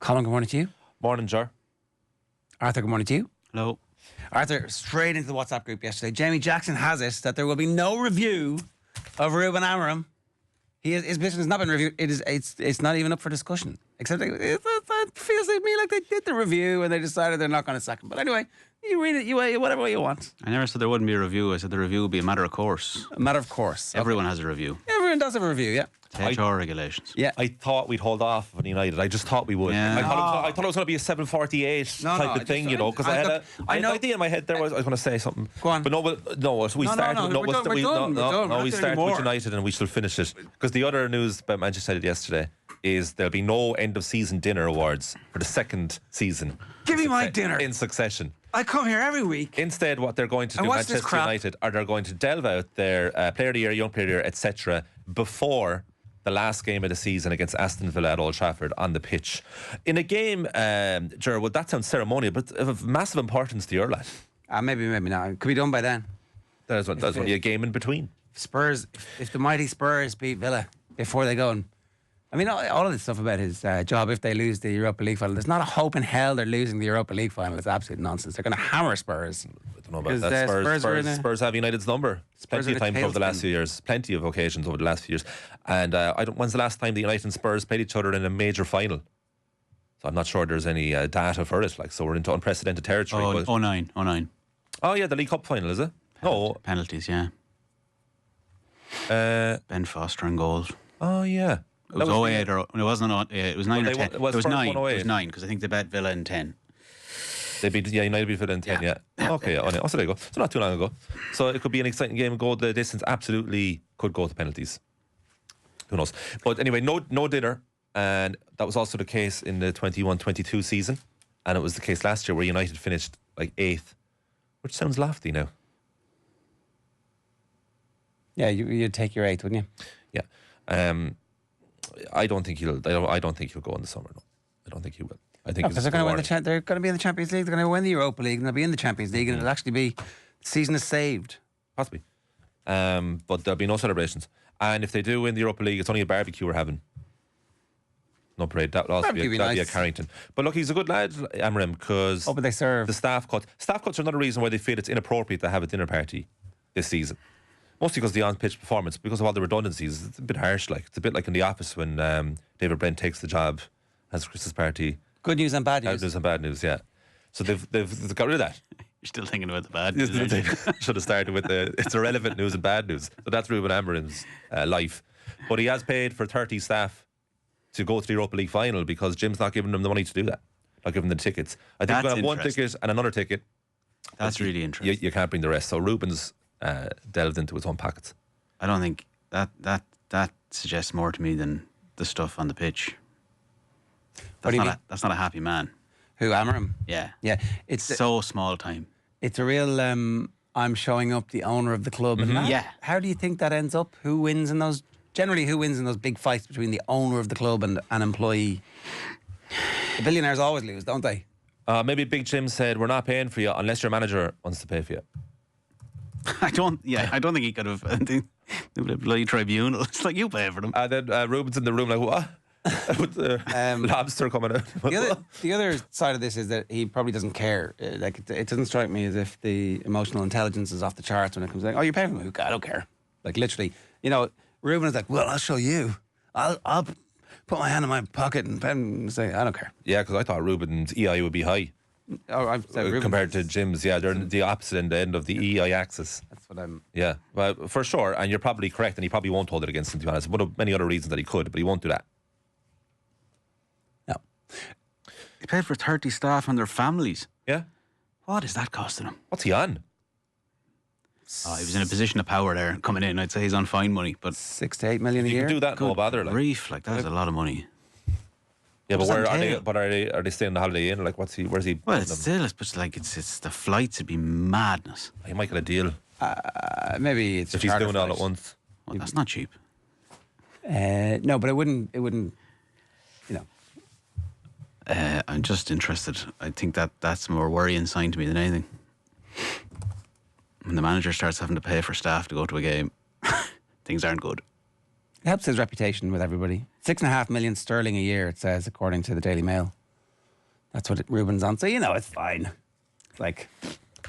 Colin, good morning to you. Morning, Ger. Arthur, good morning to you. Hello. Arthur, straight into the WhatsApp group yesterday. Jamie Jackson has it that there will be no review of Ruben Amorim. His position has not been reviewed. It's not even up for discussion. Except it feels like me like they did the review and they decided they're not going to sack him. But anyway, you read it whatever way you want. I never said there wouldn't be a review. I said the review would be a matter of course. A matter of course. Everyone has a review. Everyone does have a review, yeah. It's HR regulations. Yeah. I thought we'd hold off on United. I just thought we would. Yeah. I thought it was going to be a 7:48 type of thing, because I had an idea in my head there. I was going to say something. Go on. But we start with United and we shall finish it. Because the other news about Manchester United yesterday is there'll be no end of season dinner awards for the second season. Give me my dinner in succession. I come here every week. Instead, what they're going to do, Manchester United, are they're going to delve out their player of the year, young player of the year, etc., before the last game of the season against Aston Villa at Old Trafford on the pitch. In a game, Ger, well, that sounds ceremonial, but of massive importance to your lad. Maybe not. It could be done by then. There's only a game in between. Spurs, if the mighty Spurs beat Villa before they go and... I mean, all of this stuff about his job, if they lose the Europa League final, there's not a hope in hell they're losing the Europa League final. It's absolute nonsense. They're going to hammer Spurs. I don't know about that. Spurs have United's number. Plenty of times over the last few years. Plenty of occasions over the last few years. And when's the last time the United and Spurs played each other in a major final? So I'm not sure there's any data for it. So we're into unprecedented territory. 09. Oh yeah, the League Cup final, is it? Penalties, yeah. Ben Foster and goals. Oh yeah. It was 08 or it wasn't. It was 9 or 10. It was 9. It was 9 because I think they bet Villa in 10. They beat United beat Villa in 10. Yeah. Okay. So there you go. So not too long ago. So it could be an exciting game. Go the distance. Absolutely could go to penalties. Who knows? But anyway, no dinner, and that was also the case in the 21-22 season, and it was the case last year where United finished like 8th, which sounds lofty now. Yeah, you'd take your 8th, wouldn't Yeah. you? I don't think he'll go in the summer. No, I don't think he will. I think they're going to be in the Champions League. They're going to win the Europa League, and they'll be in the Champions League, and it'll actually be the season is saved. Possibly, but there'll be no celebrations. And if they do win the Europa League, it's only a barbecue we're having. No parade. That'll also be at Carrington. But look, he's a good lad, Amorim, because but they serve the staff cuts. Staff cuts are another reason why they feel it's inappropriate to have a dinner party this season. Mostly because of the on-pitch performance, because of all the redundancies. It's a bit harsh. It's a bit like in The Office when David Brent takes the job as a Christmas party. Good news and bad news. Good news and bad news, yeah. So they've got rid of that. You're still thinking about the bad news. Should have started with it's irrelevant news and bad news. So that's Ruben Amorim's life. But he has paid for 30 staff to go to the Europa League final because Jim's not giving them the money to do that. Not giving them the tickets. I think we're going to have one ticket and another ticket. That's really interesting. You can't bring the rest. So Ruben's delved into his own pockets. I don't think that suggests more to me than the stuff on the pitch. That's not a happy man. Who, Amorim? Yeah. It's so small time. It's a real I'm showing up the owner of the club. Mm-hmm. And how do you think that ends up? Who wins in those big fights between the owner of the club and an employee? The billionaires always lose, don't they? Maybe Big Jim said, we're not paying for you unless your manager wants to pay for you. I don't think he could have. The bloody tribunal. It's like, you pay for them. And then Ruben's in the room like, what? With the lobster coming out. The other side of this is that he probably doesn't care. It doesn't strike me as if the emotional intelligence is off the charts when it comes to, you're paying for me. I don't care. Literally, Ruben is like, well, I'll show you. I'll put my hand in my pocket and say, I don't care. Yeah, because I thought Ruben's EI would be high. Compared to Jim's, they're the opposite end of the EI axis. That's what I'm... Yeah, well, for sure, and you're probably correct, and he probably won't hold it against him, to be honest. One of many other reasons that he could, but he won't do that. No. He paid for 30 staff and their families. Yeah. What is that costing him? What's he on? He was in a position of power there, coming in. I'd say he's on fine money, but 6 to 8 million a year. You can do that, no bother. Brief, that's a lot of money. Yeah, but where are they? But are they staying in the Holiday Inn? Where's he? Well, it's the flights would be madness. He might get a deal. Maybe it's if he's doing it all at once. Well, that's not cheap. No, but it wouldn't. I'm just interested. I think that's a more worrying sign to me than anything. When the manager starts having to pay for staff to go to a game, things aren't good. It helps his reputation with everybody. 6.5 million sterling a year, it says, according to the Daily Mail. That's what Ruben's on. So, it's fine. Like,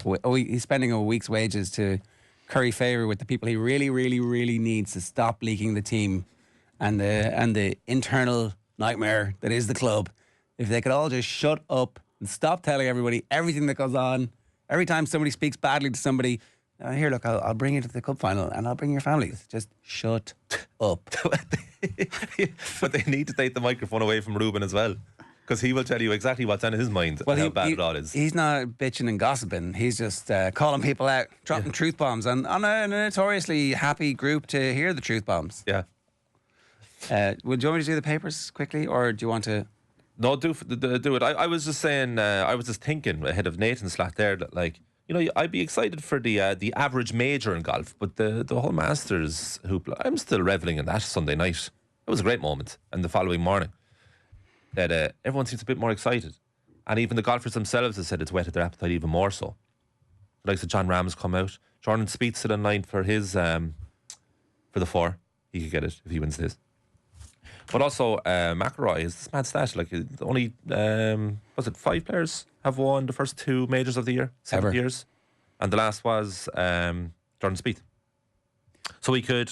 he's spending a week's wages to curry favour with the people he really, really, really needs to stop leaking the team and the internal nightmare that is the club. If they could all just shut up and stop telling everybody everything that goes on. Every time somebody speaks badly to somebody, here, look, I'll bring you to the cup final and I'll bring your families. Just shut up. But they need to take the microphone away from Ruben as well, because he will tell you exactly what's on his mind and how bad it all is. He's not bitching and gossiping. He's just calling people out, dropping truth bombs on a notoriously happy group to hear the truth bombs. Yeah. Would you want me to do the papers quickly, or do you want to? No, do it. I was just saying, I was just thinking ahead of Nathan's slot there that, like, I'd be excited for the average major in golf, but the whole Masters hoopla, I'm still revelling in that Sunday night. It was a great moment. And the following morning, that everyone seems a bit more excited. And even the golfers themselves have said it's whetted their appetite even more so. The likes of John Rahm's come out. Jordan Spieth's still in line for his, for the 4. He could get it if he wins this. But also, McIlroy is this mad stat. Like, only, 5 players have won the first 2 majors of the year, 7 years. And the last was Jordan Spieth. So he could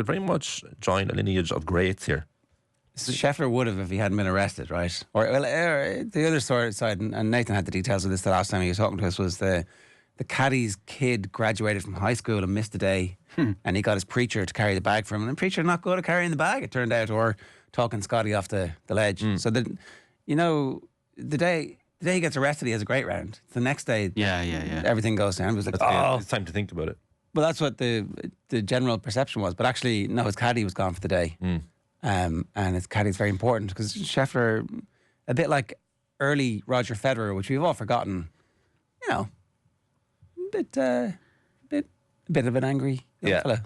very much join a lineage of greats here. So Scheffler would have if he hadn't been arrested, right? Or the other side, and Nathan had the details of this the last time he was talking to us, was the caddy's kid graduated from high school and missed a day, and he got his preacher to carry the bag for him. And the preacher not good at carrying the bag, it turned out, or talking Scotty off the ledge. So the day he gets arrested, he has a great round. The next day, everything goes down. It was like, it's time to think about it. Well, that's what the general perception was. But actually, no, his caddy was gone for the day. And his caddy is very important because Scheffler, a bit like early Roger Federer, which we've all forgotten, a bit of an angry fella.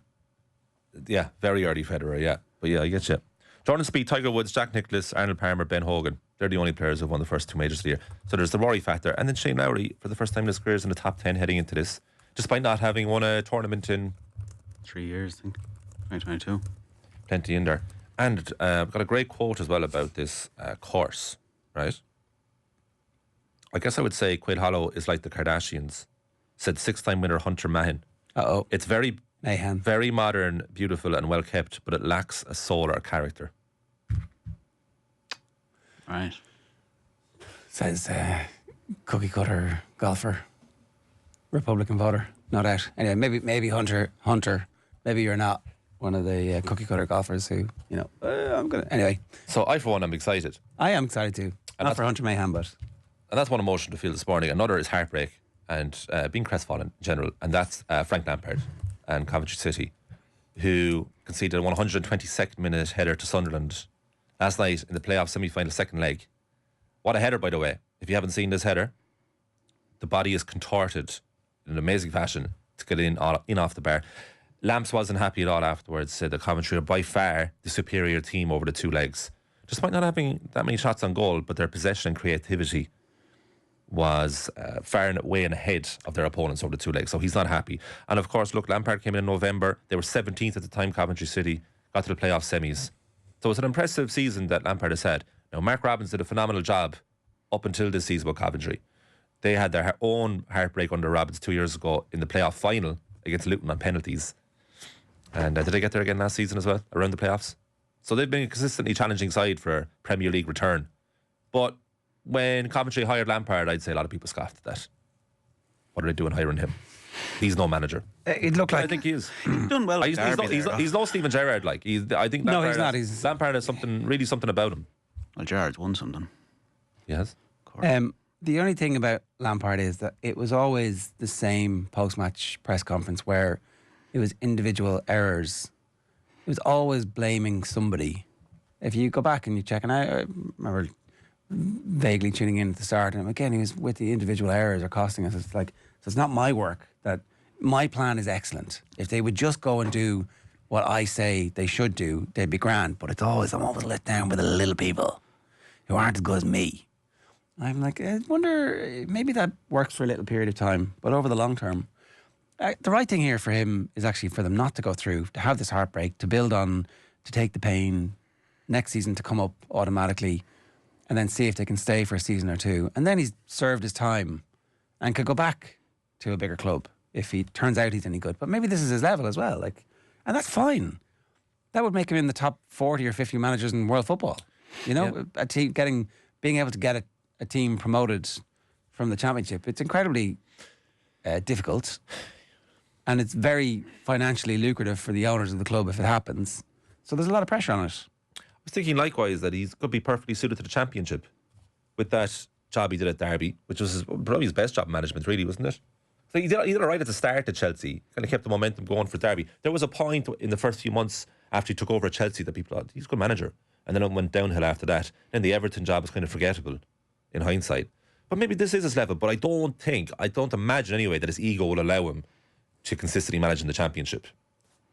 Yeah, very early Federer, yeah. But yeah, I get you. Jordan Spieth, Tiger Woods, Jack Nicklaus, Arnold Palmer, Ben Hogan. They're the only players who've won the first 2 majors of the year. So there's the Rory factor. And then Shane Lowry, for the first time in his career, is in the top 10 heading into this, despite not having won a tournament in 3 years, I think. 2022. Plenty in there. And I've got a great quote as well about this course, right? I guess I would say Quail Hollow is like the Kardashians, said 6-time winner Hunter Mahan. It's very modern, beautiful and well kept, but it lacks a soul or a character. Right. Says cookie cutter golfer, Republican voter, not out. Anyway, maybe Hunter, maybe you're not one of the cookie cutter golfers who, I'm gonna. Anyway, so I, for one, am excited. I am excited too. Not for Hunter Mayhem, but. And that's one emotion to feel this morning. Another is heartbreak and being crestfallen in general, and that's Frank Lampard and Coventry City, who conceded a 122nd minute header to Sunderland last night in the playoff semi-final second leg. What a header, by the way. If you haven't seen this header, the body is contorted in an amazing fashion to get in off the bar. Lamps wasn't happy at all afterwards, said that Coventry are by far the superior team over the 2 legs. Despite not having that many shots on goal, but their possession and creativity was far and away and ahead of their opponents over the 2 legs. So he's not happy. And of course, look, Lampard came in November. They were 17th at the time, Coventry City, got to the playoff semis. So it's an impressive season that Lampard has had. Now, Mark Robbins did a phenomenal job up until this season with Coventry. They had their own heartbreak under Robbins 2 years ago in the playoff final against Luton on penalties. And did they get there again last season as well, around the playoffs? So they've been a consistently challenging side for Premier League return. But when Coventry hired Lampard, I'd say a lot of people scoffed at that. What are they doing hiring him? He's no manager. It looked like... I think he is. He's done well. He's no Steven Gerrard. I think Lampard, no, he's not. Lampard has something about him. Well, Gerrard's won something. Yes. The only thing about Lampard is that it was always the same post-match press conference where it was individual errors. It was always blaming somebody. If you go back and you check, and I remember vaguely tuning in at the start, and again, he was with the individual errors are costing us. It's like, so it's not my work. That my plan is excellent. If they would just go and do what I say they should do, they'd be grand. But I'm always let down by the little people who aren't as good as me. I'm like, I wonder, maybe that works for a little period of time, but over the long term, the right thing here for him is actually for them not to go through, to have this heartbreak, to build on, to take the pain, next season to come up automatically, and then see if they can stay for a season or two. And then he's served his time and could go back to a bigger club if he turns out he's any good. But maybe this is his level as well. Like, and that's fine. That would make him in the top 40 or 50 managers in world football. You know, a team being able to get a team promoted from the Championship. It's incredibly difficult, and it's very financially lucrative for the owners of the club if it happens. So there's a lot of pressure on it. I was thinking likewise that he could be perfectly suited to the Championship with that job he did at Derby, which was probably his best job in management, really, wasn't it? So he did all right at the start at Chelsea, kind of kept the momentum going for Derby. There was a point in the first few months after he took over at Chelsea that people thought he's a good manager, and then it went downhill after that. Then the Everton job was kind of forgettable in hindsight. But maybe this is his level, but I don't imagine anyway that his ego will allow him to consistently manage in the Championship.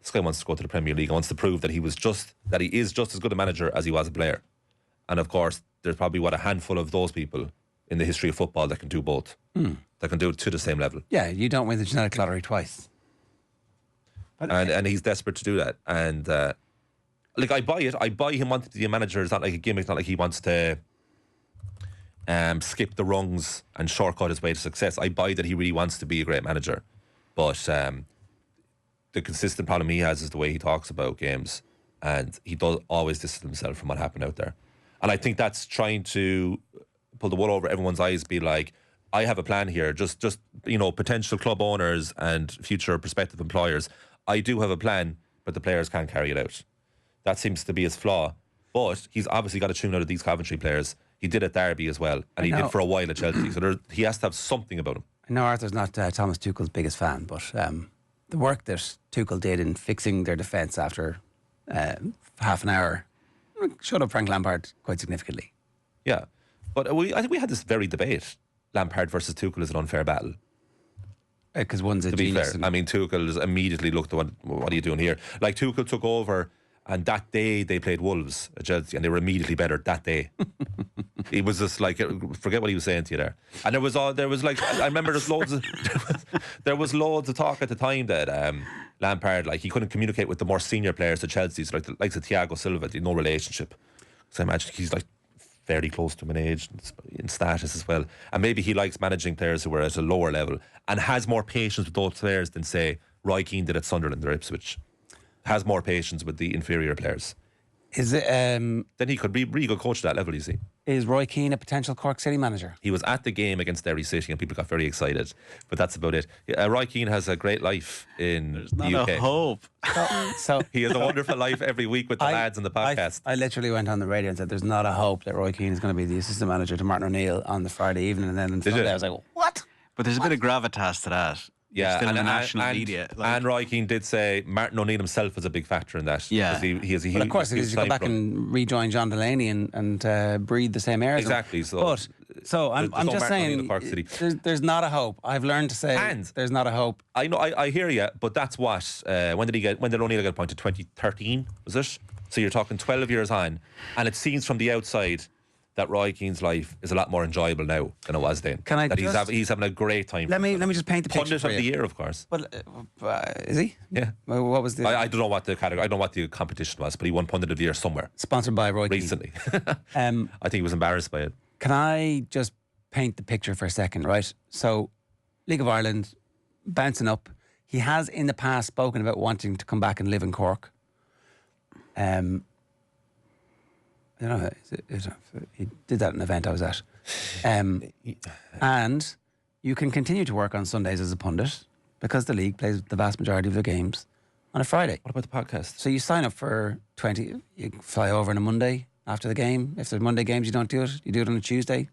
This guy wants to go to the Premier League. He wants to prove that he is just as good a manager as he was a player. And of course, there's probably a handful of those people in the history of football that can do both. That can do it to the same level. Yeah, you don't win the genetic lottery twice. But And he's desperate to do that. And I buy it. I buy him wanting to be a manager. It's not like a gimmick. It's not like he wants to skip the rungs and shortcut his way to success. I buy that he really wants to be a great manager. But the consistent problem he has is the way he talks about games. And he does always distance himself from what happened out there. And I think that's trying to pull the wool over everyone's eyes, be like, I have a plan here. Just potential club owners and future prospective employers, I do have a plan, but the players can't carry it out. That seems to be his flaw. But he's obviously got a tune out of these Coventry players. He did at Derby as well, and he did for a while at Chelsea. So he has to have something about him. I know Arthur's not Thomas Tuchel's biggest fan, but the work that Tuchel did in fixing their defence after half an hour shut up Frank Lampard quite significantly. Yeah. But I think we had this very debate. Lampard versus Tuchel is an unfair battle. Because one's a To be genius. fair, I mean, Tuchel immediately looked at what are you doing here? Like, Tuchel took over, and that day they played Wolves at Chelsea, and they were immediately better that day. He was just like, forget what he was saying to you there. And there was like, I remember there was loads of talk at the time that Lampard, like, he couldn't communicate with the more senior players at Chelsea, so like the likes of Thiago Silva, they had no relationship. So I imagine he's like fairly close to him in age and in status as well. And maybe he likes managing players who are at a lower level and has more patience with those players than, say, Roy Keane did at Sunderland or Ipswich. Has more patience with the inferior players. Is it? Then he could be really good coach at that level, you see. Is Roy Keane a potential Cork City manager? He was at the game against Derry City and people got very excited. But that's about it. Roy Keane has a great life in the UK. Not a hope. So He has a wonderful life every week with the lads on the podcast. I literally went on the radio and said there's not a hope that Roy Keane is going to be the assistant manager to Martin O'Neill on the Friday evening, and then on Sunday you? I was like, what? But there's a bit of gravitas to that. Yeah, Still in the national media. And Roy Keane did say Martin O'Neill himself was a big factor in that. Yeah. 'Cause he has a But of course, huge because you go side back from- and rejoin John Delaney and breathe the same air. as him. Exactly, so I'm there's no just Martin O'Neill in saying, Cork City. there's not a hope. I've learned to say And- there's not a hope. I know, I hear you, but that's what. When did O'Neill get appointed? 2013, was it? So you're talking 12 years on, and it seems from the outside that Roy Keane's life is a lot more enjoyable now than it was then. Can I that just- he's having a great time. Let me just paint the picture Pundit for of the you. year, of course. But is he? Yeah. Well, what was the I don't know what the category. I don't know what the competition was, but he won Pundit of the Year somewhere sponsored by Roy Keane? recently. Um, I think he was embarrassed by it. Can I just paint the picture for a second, right? So, League of Ireland, bouncing up. He has in the past spoken about wanting to come back and live in Cork. I don't know, he did that at an event I was at. And you can continue to work on Sundays as a pundit because the league plays the vast majority of their games on a Friday. What about the podcast? So you sign up for 20, you fly over on a Monday after the game. If there's Monday games, you don't do it. You do it on a Tuesday.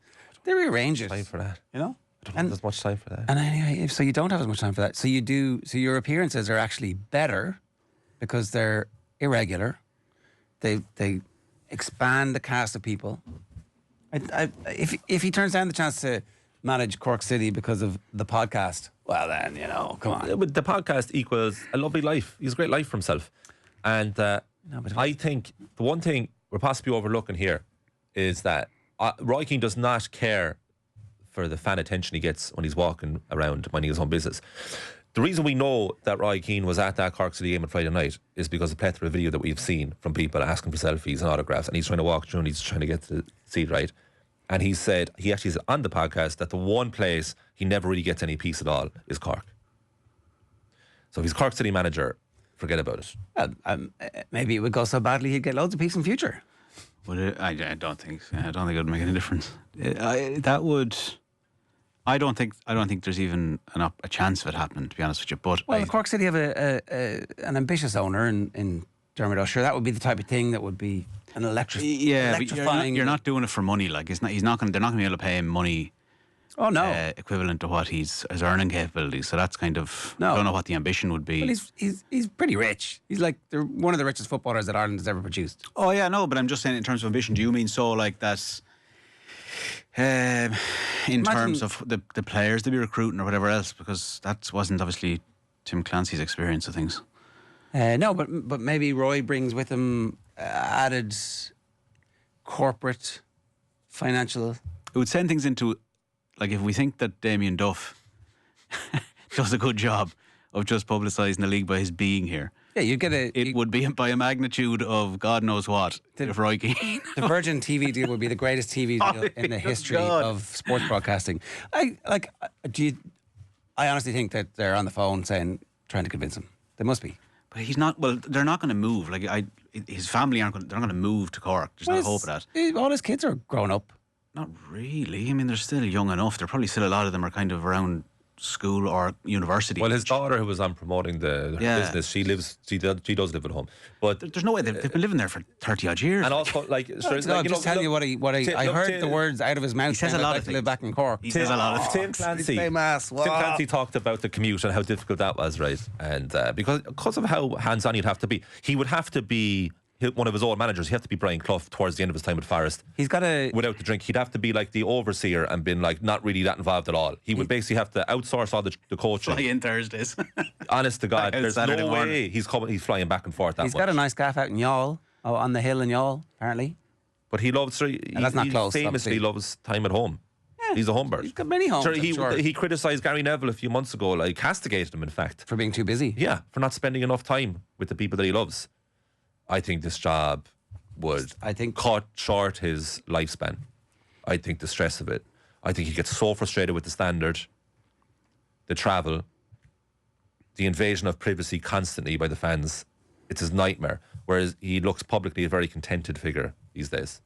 They rearrange it. Time for that. You know? I don't think there's much time for that. And anyway, so you don't have as much time for that. So you do. So your appearances are actually better because they're irregular. They expand the cast of people. If he turns down the chance to manage Cork City because of the podcast, well then, come on. But the podcast equals a lovely life. He's a great life for himself. And I think the one thing we're possibly overlooking here is that Roy Keane does not care for the fan attention he gets when he's walking around minding his own business. The reason we know that Roy Keane was at that Cork City game on Friday night is because of the plethora of video that we've seen from people asking for selfies and autographs, and he's trying to walk through and he's trying to get the seat right. And he said, he actually said on the podcast that the one place he never really gets any peace at all is Cork. So if he's Cork City manager, forget about it. Well, maybe it would go so badly he'd get loads of peace in future. I don't think. I don't think it would make any difference. That would. I don't think there's even a chance of it happening, to be honest with you. But well, Cork City have an ambitious owner in Dermot Usher. That would be the type of thing that would be an electrifying. But you're not doing it for money. Like they're not going to be able to pay him money. Oh no, equivalent to what his earning capabilities. So that's kind of. No. I don't know what the ambition would be. Well, he's pretty rich. He's like one of the richest footballers that Ireland has ever produced. Oh yeah, no, but I'm just saying in terms of ambition. Do you mean so like that? In terms of the players to be recruiting or whatever else, because that wasn't obviously Tim Clancy's experience of things. No, but maybe Roy brings with him added corporate financial. It would send things into, like, if we think that Damien Duff does a good job of just publicising the league by his being here. Yeah, you get It would be by a magnitude of God knows what. If Roy Keane. The Virgin TV deal would be the greatest TV deal in the history of sports broadcasting. I honestly think that they're on the phone trying to convince him. They must be. But he's not. Well, they're not going to move. Like his family aren't. They're not going to move to Cork. There's no hope of that. All his kids are grown up. Not really. I mean, they're still young enough. They're probably still, a lot of them are kind of around school or university. Well, his daughter, who was on promoting her business, she does live at home. But there's no way they've been living there for 30 odd years. And also, like, just tell you what I heard the words out of his mouth. He says a lot of things. Live back in Cork. He says a lot of Tim Clancy. Tim Clancy talked about the commute and how difficult that was, right? And because of how hands-on he'd have to be, he would have to be one of his old managers. He'd have to be Brian Clough towards the end of his time at Forest. He's got without the drink, he'd have to be like the overseer and been like not really that involved at all. He would basically have to outsource all the coaching. Fly in Thursdays. Honest to God, there's Saturday no morning. way he's flying back and forth that He's much. got a nice gaff out in Youghal, on the hill in Youghal, apparently. But he loves. He close, famously obviously. loves time at home. Yeah. He's a home bird. He's got many homes. He criticised Gary Neville a few months ago, like castigated him, in fact, for being too busy. Yeah, for not spending enough time with the people that he loves. I think this job would cut short his lifespan. I think the stress of it. I think he gets so frustrated with the standard, the travel, the invasion of privacy constantly by the fans. It's his nightmare. Whereas he looks publicly a very contented figure these days.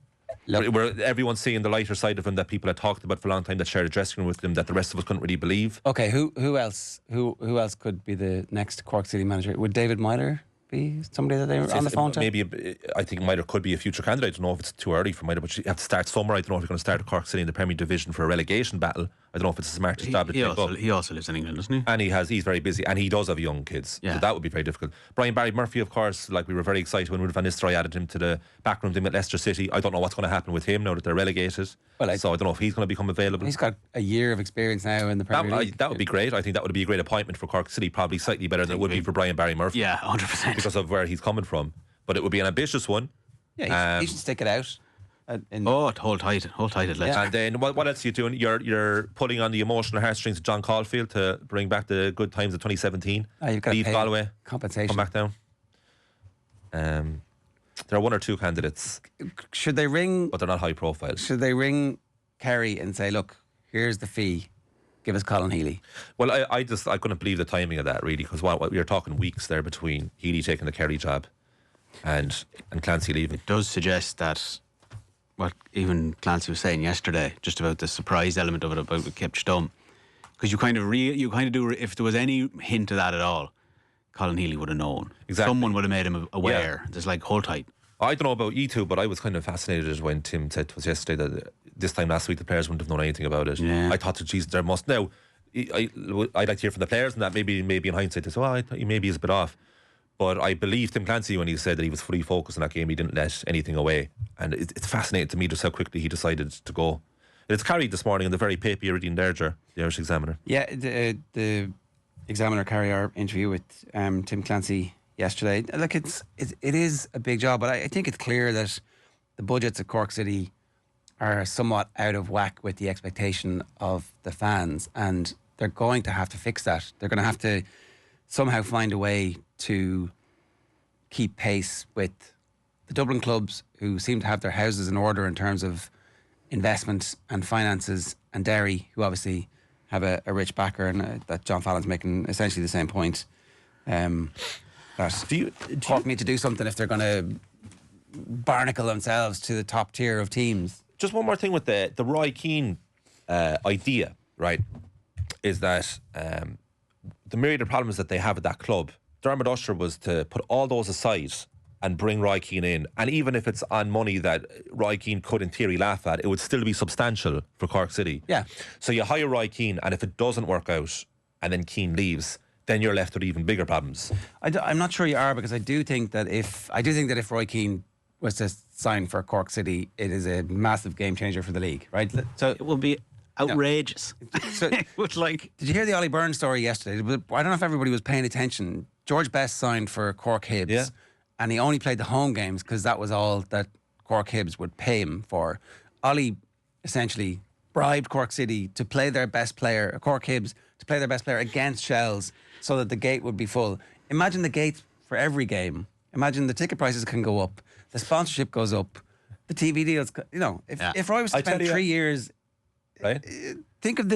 Where everyone's seeing the lighter side of him that people had talked about for a long time, that shared a dressing room with him, that the rest of us couldn't really believe. Okay, who else? Who else could be the next Cork City manager? Would David Myler be somebody that they were on the phone to? Maybe, I think Myler could be a future candidate. I don't know if it's too early for Myler, but you have to start somewhere. I don't know if you're going to start at Cork City in the Premier Division for a relegation battle. I don't know if it's the smartest job to take up. He also lives in England, doesn't he? And he's very busy, and he does have young kids. Yeah. So that would be very difficult. Brian Barry Murphy, of course, like we were very excited when Van Nistelrooy added him to the backroom team at Leicester City. I don't know what's going to happen with him now that they're relegated. So I don't know if he's going to become available. He's got a year of experience now in the Premier League. That would be great. I think that would be a great appointment for Cork City, probably slightly better than it would be for Brian Barry Murphy. Yeah, 100%. Because of where he's coming from. But it would be an ambitious one. Yeah, he should stick it out. Hold tight, let's. Yeah. And then what else are you doing? You're pulling on the emotional heartstrings of John Caulfield to bring back the good times of 2017. You've got leave to pay Galway, compensation. come back down. There are one or two candidates. Should they ring? But they're not high profile. Should they ring Kerry and say, look, here's the fee, give us Colin Healy? Well, I couldn't believe the timing of that, really, because we were talking weeks there between Healy taking the Kerry job and Clancy leaving. It does suggest that what even Clancy was saying yesterday, just about the surprise element of it, about it kept stum, because you kind of do. If there was any hint of that at all, Colin Healy would have known. Exactly. Someone would have made him aware. Yeah. There's like, hold tight. I don't know about you two, but I was kind of fascinated when Tim said to us yesterday that this time last week the players wouldn't have known anything about it. Yeah. I thought, geez, there must now. I'd like to hear from the players, and that maybe in hindsight they say, I thought he maybe is a bit off. But I believe Tim Clancy when he said that he was fully focused on that game. He didn't let anything away. And it's fascinating to me just how quickly he decided to go. It's carried this morning in the very paper you're reading there, Ger, the Irish Examiner. Yeah, the Examiner carried our interview with Tim Clancy yesterday. Look, it is a big job, but I think it's clear that the budgets at Cork City are somewhat out of whack with the expectation of the fans. And they're going to have to fix that. They're going to have to somehow find a way to keep pace with the Dublin clubs, who seem to have their houses in order in terms of investment and finances, and Derry, who obviously have a rich backer, and that John Fallon's making essentially the same point. That Cork need to do something if they're going to barnacle themselves to the top tier of teams. Just one more thing with the Roy Keane idea, right, is that the myriad of problems that they have at that club, Dermot Usher was to put all those aside and bring Roy Keane in. And even if it's on money that Roy Keane could in theory laugh at, it would still be substantial for Cork City. Yeah. So you hire Roy Keane, and if it doesn't work out and then Keane leaves, then you're left with even bigger problems. I'm not sure you are, because I do think that if Roy Keane was to sign for Cork City, it is a massive game changer for the league, right? So It will be outrageous. So, It would like. did you hear the Ollie Byrne story yesterday? I don't know if everybody was paying attention. George Best signed for Cork Hibs, Yeah. and he only played the home games because that was all that Cork Hibs would pay him for. Ollie essentially bribed Cork City to play their best player, Cork Hibs, to play their best player against Shells so that the gate would be full. Imagine the gate for every game. Imagine the ticket prices can go up, the sponsorship goes up, the TV deals. If Roy was to I tell spend you, 3 years, right? think of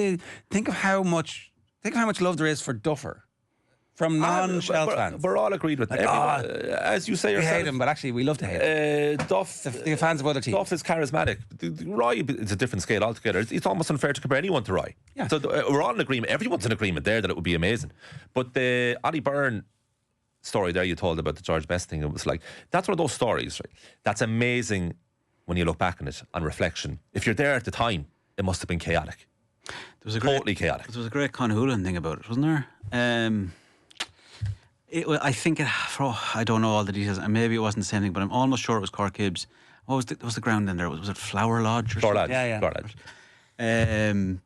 how much love there is for Duffer from non-Shell fans. We're all agreed with that. As you say We yourself, hate him, but actually we love to hate him. Duff, The fans of other teams. Duff is charismatic. Roy is a different scale altogether. It's almost unfair to compare anyone to Roy. Yeah. So we're all in agreement. Everyone's in agreement there that it would be amazing. But the Ollie Byrne story there you told about the George Best thing, it was like, that's one of those stories, right? That's amazing when you look back on it on reflection. If you're there at the time, it must have been chaotic. There was a Totally chaotic. There was a great Conhoolan thing about it, wasn't there? I think I don't know all the details, and maybe it wasn't the same thing, but I'm almost sure it was Cork Hibs. What was the ground in there? Was it Flower Lodge or Flower something? Lodge. Yeah. Flower Lodge.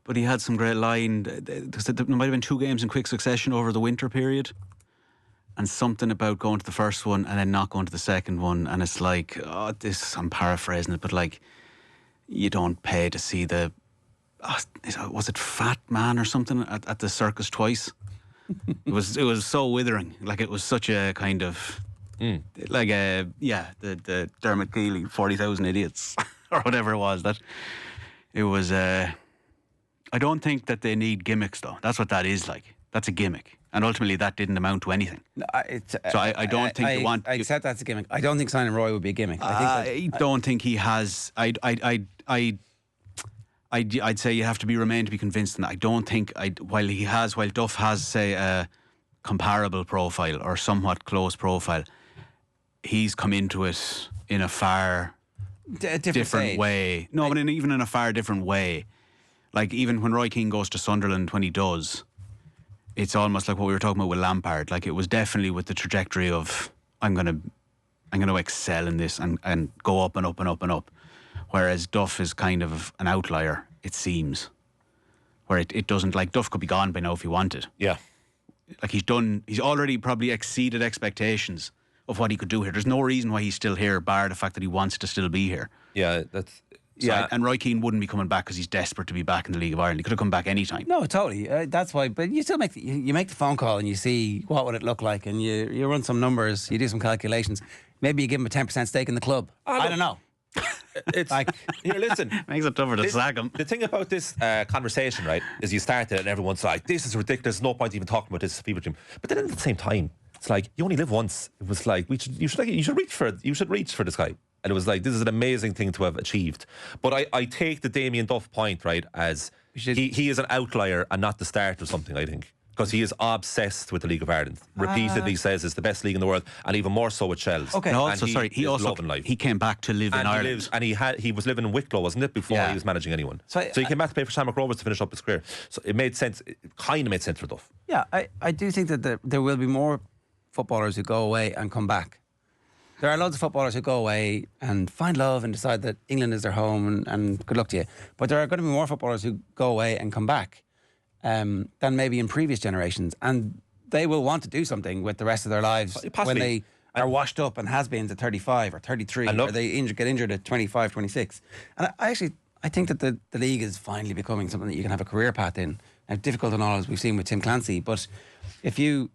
But he had some great line. There might have been 2 games in quick succession over the winter period, and something about going to the first one and then not going to the second one. And it's like, I'm paraphrasing it, but like, you don't pay to see the, was it Fat Man or something at the circus twice? It was so withering. Like, it was such a kind of, the Dermot Keely, 40,000 idiots or whatever it was. That it was. I don't think that they need gimmicks though. That's what that is like. That's a gimmick, and ultimately that didn't amount to anything. So I don't think they want. I accept that's a gimmick. I don't think signing Roy would be a gimmick. I don't think he has. I'd say you have to remain to be convinced, and I don't think while Duff has, say, a comparable profile or somewhat close profile, he's come into it in a far different way. No, but even in a far different way. Like, even when Roy Keane goes to Sunderland, when he does, it's almost like what we were talking about with Lampard. Like, it was definitely with the trajectory of I'm going to excel in this and go up and up and up and up. Whereas Duff is kind of an outlier, it seems. Where it doesn't, like, Duff could be gone by now if he wanted. Yeah. Like, he's already probably exceeded expectations of what he could do here. There's no reason why he's still here, bar the fact that he wants to still be here. Yeah, that's... So and Roy Keane wouldn't be coming back because he's desperate to be back in the League of Ireland. He could have come back anytime. No, totally. That's why. But you still make the phone call and you see what would it look like, and you run some numbers, you do some calculations. Maybe you give him a 10% stake in the club. I don't know. It's like, here, listen. Makes it tougher to sack him. The thing about this conversation, right, is you start it and everyone's like, this is ridiculous, no point even talking about this fever dream. But then at the same time, it's like, you only live once. It was like, you should reach for this guy. And it was like, this is an amazing thing to have achieved. But I take the Damien Duff point, right, as he is an outlier and not the start of something, I think. Because he is obsessed with the League of Ireland. Repeatedly says it's the best league in the world, and even more so with Shells. Okay. And also, he came back to live in Ireland. He was living in Wicklow, wasn't it, before he was managing anyone. So he came back to play for Shamrock Rovers to finish up his career. So it made sense. It kind of made sense for Duff. Yeah, I do think that there will be more footballers who go away and come back. There are loads of footballers who go away and find love and decide that England is their home, and good luck to you. But there are going to be more footballers who go away and come back than maybe in previous generations. And they will want to do something with the rest of their lives when they are washed up and has-beens at 35 or 33, or they get injured at 25, 26. And I think that the league is finally becoming something that you can have a career path in. Now, difficult and all, as we've seen with Tim Clancy, but if you...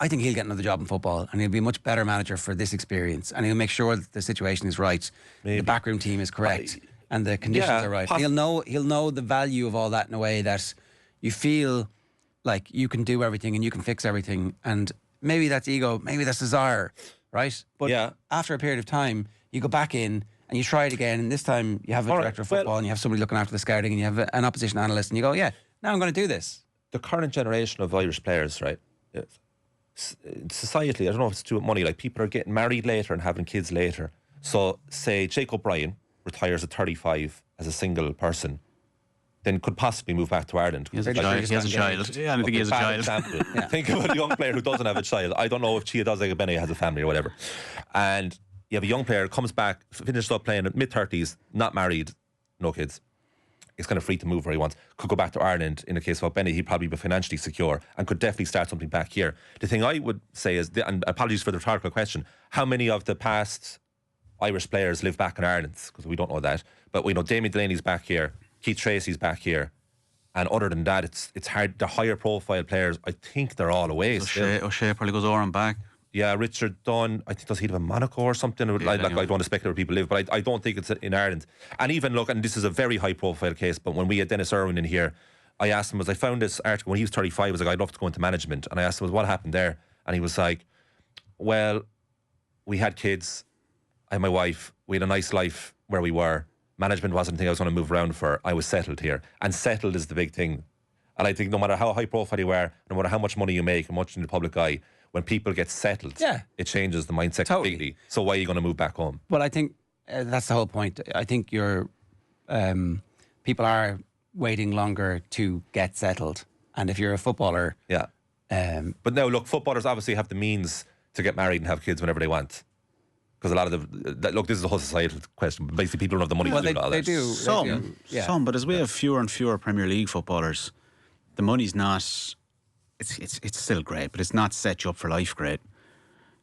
I think he'll get another job in football, and he'll be a much better manager for this experience, and he'll make sure that the situation is right, the backroom team is correct. and the conditions Yeah, are right. He'll know the value of all that in a way that you feel like you can do everything and you can fix everything, and maybe that's ego, maybe that's desire, right? But Yeah. after a period of time, you go back in and you try it again, and this time you have a director of football and you have somebody looking after the scouting and you have an opposition analyst, and you go, yeah, now I'm going to do this. The current generation of Irish players, right? Societally, I don't know if it's to do with money. Like, people are getting married later and having kids later. So, say Jacob Bryan retires at 35 as a single person, then could possibly move back to Ireland. He has a child. Yeah, I don't think he has a child. Yeah. Think about a young player who doesn't have a child. I don't know if Chia does, like Benny has a family or whatever. And you have a young player, comes back, finished up playing at mid-30s, not married, no kids. He's kind of free to move where he wants. Could go back to Ireland. In the case of Benny, he'd probably be financially secure and could definitely start something back here. The thing I would say is, and apologies for the rhetorical question, how many of the past Irish players live back in Ireland? Because we don't know that. But we know Damien Delaney's back here, Keith Tracy's back here, and other than that, it's hard. The higher profile players, I think they're all away. O'Shea probably goes over and back. Yeah, Richard Dunn, I think, does he live in Monaco or something? I don't want to speculate where people live, but I don't think it's in Ireland. And even look, and this is a very high profile case, but when we had Dennis Irwin in here, I asked him, I found this article when he was 35, I was like, I'd love to go into management. And I asked him, what happened there? And he was like, well, we had kids, I had my wife, we had a nice life where we were. Management wasn't the thing I was going to move around for. I was settled here. And settled is the big thing. And I think no matter how high profile you are, no matter how much money you make, and much in the public eye, when people get settled, it changes the mindset completely. So why are you going to move back home? Well, I think that's the whole point. I think people are waiting longer to get settled. And if you're a footballer... Yeah. But now, look, footballers obviously have the means to get married and have kids whenever they want. Because a lot of look, this is a whole societal question. But basically, people don't have the money to do all that. They do. Some, but as we have fewer and fewer Premier League footballers, the money's not... It's still great, but it's not set you up for life great.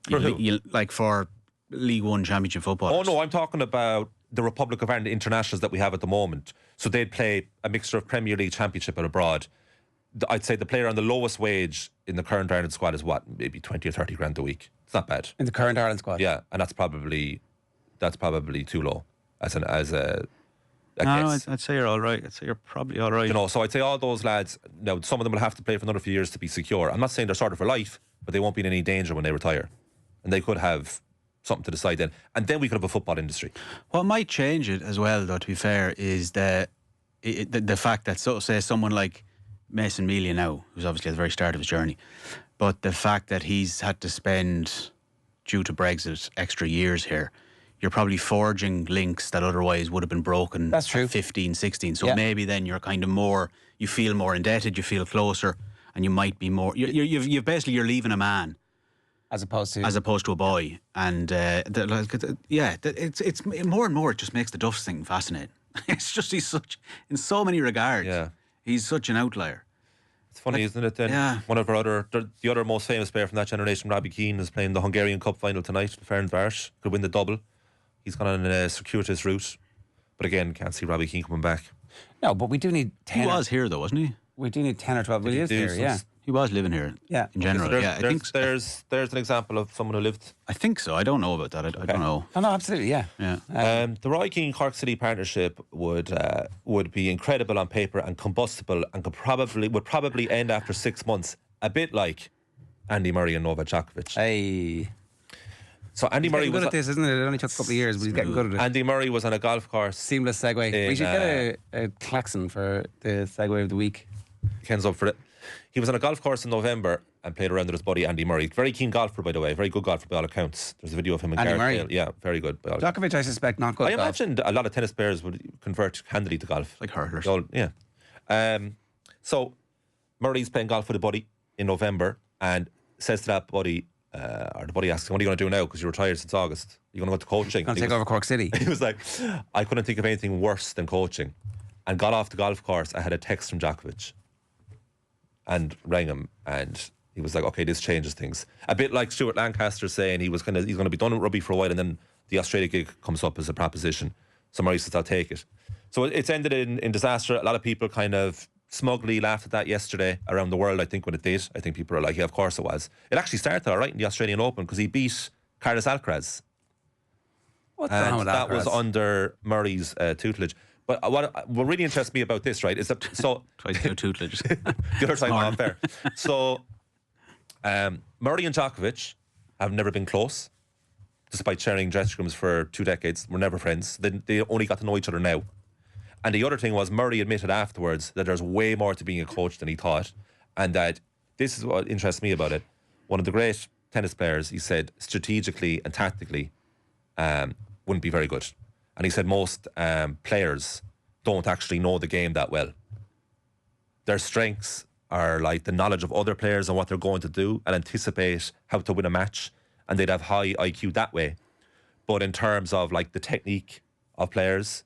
Like for League One Championship football. Oh no, I'm talking about the Republic of Ireland internationals that we have at the moment. So they'd play a mixture of Premier League, Championship and abroad. I'd say the player on the lowest wage in the current Ireland squad is what, maybe 20 or 30 grand a week. It's not bad. In the current Ireland squad? Yeah, and that's probably too low as a No, I'd say you're all right. I'd say you're probably all right. You know, so I'd say all those lads, now some of them will have to play for another few years to be secure. I'm not saying they're sorted for life, but they won't be in any danger when they retire. And they could have something to decide then. And then we could have a football industry. What might change it as well, though, to be fair, is the fact that, so say, someone like Mason Mealy now, who's obviously at the very start of his journey, but the fact that he's had to spend, due to Brexit, extra years here, you're probably forging links that otherwise would have been broken. That's true. At 15, 16. So maybe then you're kind of more, you feel more indebted, you feel closer, and you might be more, you've basically, you're leaving a man. As opposed to a boy. And it's more and more, it just makes the Duffs thing fascinating. It's just, he's such, in so many regards, he's such an outlier. It's funny, isn't it? Then one of the other most famous player from that generation, Roy Keane, is playing the Hungarian Cup final tonight. Ferencváros could win the double. He's gone on a circuitous route, but again, can't see Roy Keane coming back. No, but we do need 10. He was here though, wasn't he? We do need 10 or 12. Well, he is here, yeah. He was living here. Yeah, in general. So I think there's an example of someone who lived. I think so. I don't know about that. I don't know. Oh, no, absolutely, yeah. The Roy Keane Cork City partnership would be incredible on paper and combustible, and would probably end after 6 months, a bit like Andy Murray and Novak Djokovic. Hey. So Andy Murray was good was at this, isn't it? It only took a couple of years, but he's getting good at it. Andy Murray was on a golf course. Seamless segue. We should get a klaxon for the segue of the week. Ken's up for it. He was on a golf course in November and played around with his buddy Andy Murray. Very keen golfer, by the way. Very good golfer by all accounts. There's a video of him in Andy Murray. Yeah, very good. Djokovic, I suspect, not good. I imagined a lot of tennis players would convert handily to golf. Like hurlers. Yeah. So Murray's playing golf with a buddy in November and says to that buddy, or the buddy asks him, what are you going to do now? Because you're retired since August. You're going to go to coaching. Going to take over Cork City. He was like, I couldn't think of anything worse than coaching. And got off the golf course. I had a text from Djokovic and rang him, and he was like, okay, this changes things. A bit like Stuart Lancaster saying he's going to be done with rugby for a while, and then the Australia gig comes up as a proposition. So Murray says, I'll take it. So it's ended in disaster. A lot of people kind of smugly laughed at that yesterday around the world, I think, when it did. I think people are like, yeah, of course it was. It actually started all right in the Australian Open because he beat Carlos Alcaraz. What's wrong with that? That was Chris? under Murray's tutelage. But what really interests me about this, right, is that Twice no tutelage. the other time Smart. off there. So Murray and Djokovic have never been close, despite sharing dressing rooms for 2 decades. We're never friends. They only got to know each other now. And the other thing was Murray admitted afterwards that there's way more to being a coach than he thought, and that this is what interests me about it. One of the great tennis players, he said, strategically and tactically wouldn't be very good. And he said most players don't actually know the game that well. Their strengths are like the knowledge of other players and what they're going to do and anticipate how to win a match, and they'd have high IQ that way. But in terms of like the technique of players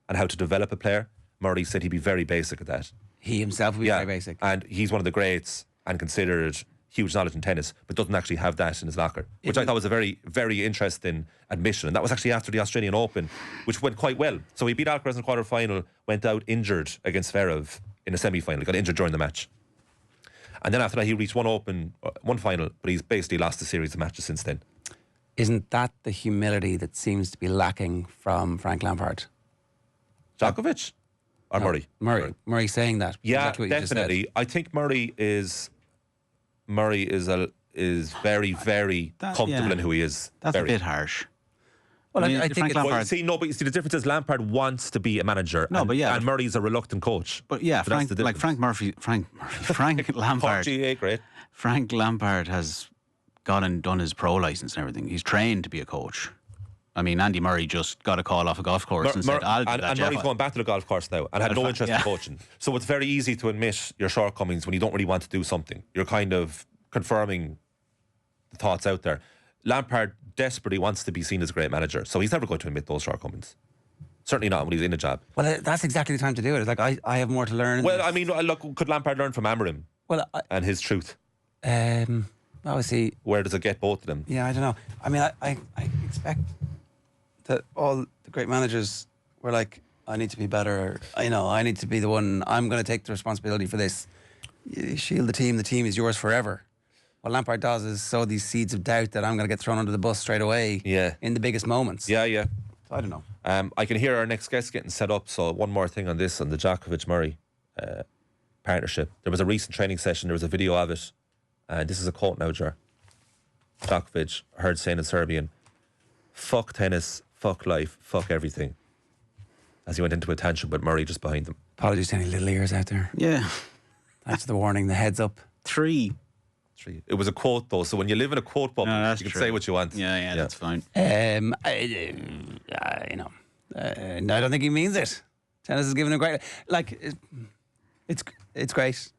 and how to develop a player, Murray said he'd be very basic at that. He himself would be very basic. And he's one of the greats and considered huge knowledge in tennis, but doesn't actually have that in his locker, which I thought was a very, very interesting admission. And that was actually after the Australian Open, which went quite well. So he beat Alcaraz in the quarter-final, went out injured against Zverev in the semi-final, got injured during the match. And then after that, he reached one final, but he's basically lost a series of matches since then. Isn't that the humility that seems to be lacking from Frank Lampard? Djokovic? Or Murray? Murray saying that. Yeah, exactly what you just definitely. said. I think Murray is very, very comfortable in who he is. That's very. a bit harsh. Well, I mean, I think Frank it's, Lampard- Well, but you see, the difference is Lampard wants to be a manager. No, but yeah. And Murray's a reluctant coach. But yeah, So that's the Frank Lampard. GA, great. Frank Lampard has gone and done his pro license and everything. He's trained to be a coach. I mean, Andy Murray just got a call off a golf course and said, "I'll do that." And Jeff." Murray's going back to the golf course now and had no interest in coaching. So it's very easy to admit your shortcomings when you don't really want to do something. You're kind of confirming the thoughts out there. Lampard desperately wants to be seen as a great manager, so he's never going to admit those shortcomings. Certainly not when he's in a job. well, that's exactly the time to do it. It's like, I have more to learn. Well, I mean, look, could Lampard learn from Amorim Well, and his truth? obviously, Where does it get both of them? yeah, I don't know. I mean, I expect that all the great managers were like, I need to be better. I need to be the one. I'm going to take the responsibility for this. You shield the team. The team is yours forever. What Lampard does is sow these seeds of doubt that I'm going to get thrown under the bus straight away. Yeah. In the biggest moments. Yeah, yeah. So I don't know. I can hear our next guest getting set up. So one more thing on this, on the Djokovic-Murray partnership. There was a recent training session. There was a video of it. And this is a quote now, Ger. Djokovic heard saying in Serbian, "Fuck tennis, fuck life, fuck everything." As he went into a tantrum, but Murray just behind them. Apologies to any little ears out there. Yeah. Thanks for the warning. The heads up. 3. It was a quote, though. So when you live in a quote bubble, No, that's you can true. say what you want. Yeah, that's fine. I don't think he means it. Tennis is giving a great, it's great.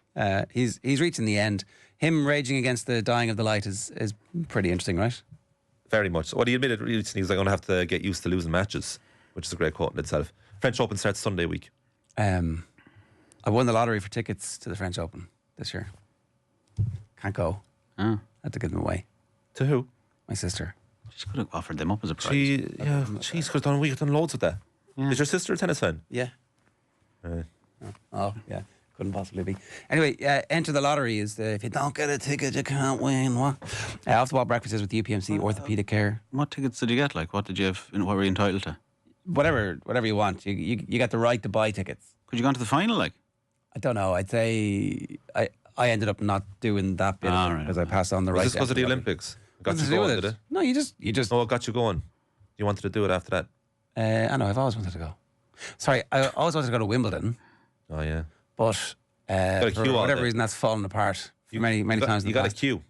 He's reaching the end. Him raging against the dying of the light is pretty interesting, right? Very much. So. Well, he admitted recently he was like, I'm going to have to get used to losing matches, which is a great quote in itself. French Open starts Sunday week. I won the lottery for tickets to the French Open this year. Can't go. Oh. Had to give them away. To who? My sister. She could have offered them up as a prize. We've done loads with that. Yeah. Is your sister a tennis fan? Yeah. Oh, yeah. Couldn't possibly be. Anyway, enter the lottery is if you don't get a ticket, you can't win. What? Off the wall breakfast is with the UPMC orthopedic care. What tickets did you get? Like, what did you have? What were you entitled to? Whatever you want. You got the right to buy tickets. Could you go on to the final? Like, I don't know. I'd say I ended up not doing that bit Ah, right. because I passed on the right. Was this because of the to Olympics? Got Nothing you to do going, with did it. it? No, you just. Oh, what got you going? You wanted to do it after that? I know. I've always wanted to go. Sorry, I always wanted to go to Wimbledon, Oh, yeah. but a for queue all whatever day. reason that's fallen apart many times. You got a queue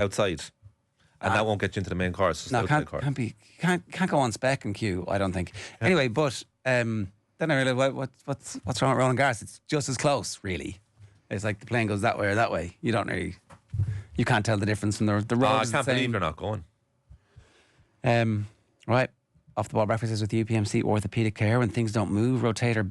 outside, and that won't get you into the main course. Just No, outside court. can't go on spec and queue. I don't think. Anyway, but then I realised what's wrong with Roland Garros? It's just as close, really. It's like the plane goes that way or that way. You can't tell the difference from the road. I is the can't believe same. you're not going. Right. Off the ball breakfast is with UPMC orthopedic care. When things don't move, rotate or bend.